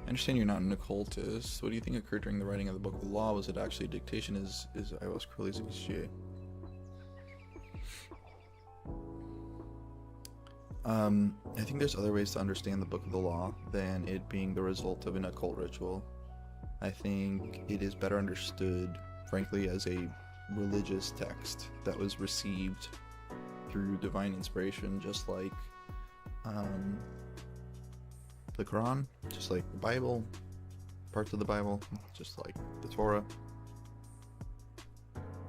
I understand you're not an occultist. What do you think occurred during the writing of the Book of the Law? Was it actually dictation? Is Iwas Crowley's HGA? I think there's other ways to understand the Book of the Law than it being the result of an occult ritual. I think it is better understood, frankly, as a religious text that was received through divine inspiration, just like the Quran, just like the Bible, parts of the Bible, just like the Torah.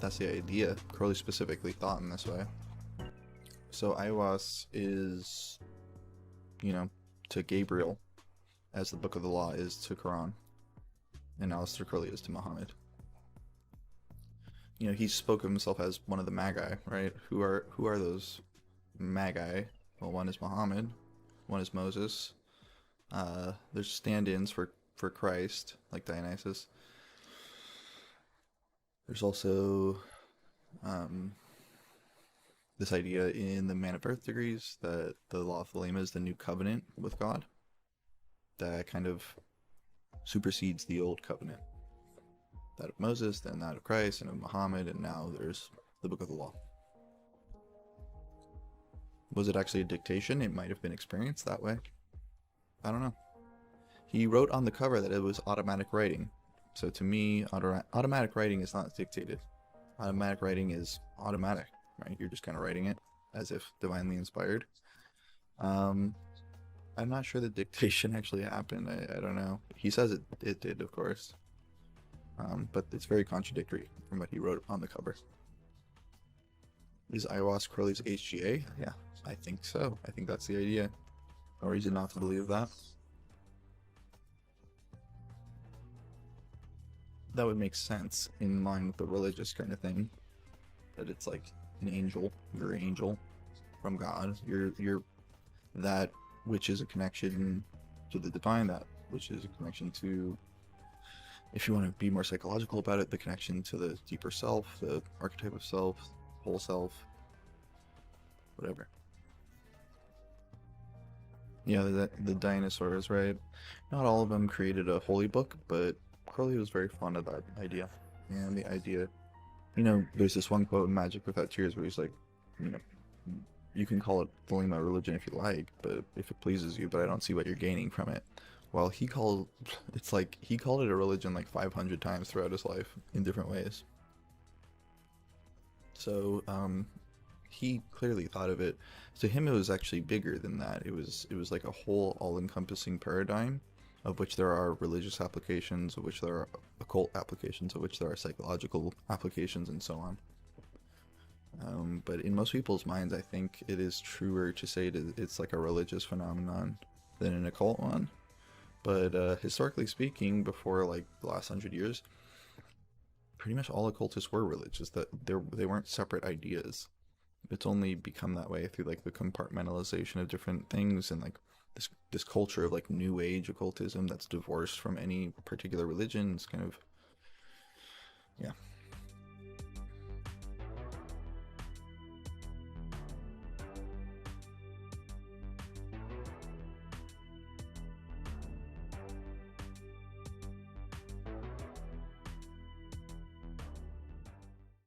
That's the idea. Crowley specifically thought in this way. So Iwas is, to Gabriel, as the Book of the Law is to Quran, and Aleister Crowley is to Muhammad. He spoke of himself as one of the Magi, right? Who are those Magi? Well, one is Muhammad, one is Moses. There's stand-ins for Christ, like Dionysus. There's also this idea in the Man of Earth degrees that the law of Thelemic is the new covenant with God that kind of supersedes the old covenant. That of Moses, then that of Christ, and of Muhammad, and now there's the Book of the Law. Was it actually a dictation? It might have been experienced that way. I don't know. He wrote on the cover that it was automatic writing. So to me, automatic writing is not dictated. Automatic writing is automatic, right? You're just kind of writing it as if divinely inspired. I'm not sure the dictation actually happened. I don't know. He says it did, of course. But it's very contradictory from what he wrote on the cover. Is Iwas Crowley's HGA? Yeah, I think so. I think that's the idea. No reason not to believe that. That would make sense in line with the religious kind of thing. That it's like an angel. You're an angel from God. You're that which is a connection to the divine, that which is a connection to, if you want to be more psychological about it, the connection to the deeper self, the archetype of self, whole self, whatever. Yeah, the dinosaurs, right? Not all of them created a holy book, but Crowley was very fond of that idea. And the idea, there's this one quote in Magic Without Tears where he's like, you can call it Thelemic religion if you like, but if it pleases you, but I don't see what you're gaining from it. Well, he called it a religion like 500 times throughout his life in different ways. So, he clearly thought of it. To him, it was actually bigger than that. It was like a whole all-encompassing paradigm, of which there are religious applications, of which there are occult applications, of which there are psychological applications, and so on. But in most people's minds, I think it is truer to say it's like a religious phenomenon than an occult one. But historically speaking, before like the last 100 years, pretty much all occultists were religious. That they weren't separate ideas. It's only become that way through like the compartmentalization of different things and like this culture of like new age occultism that's divorced from any particular religion. It's kind of, yeah.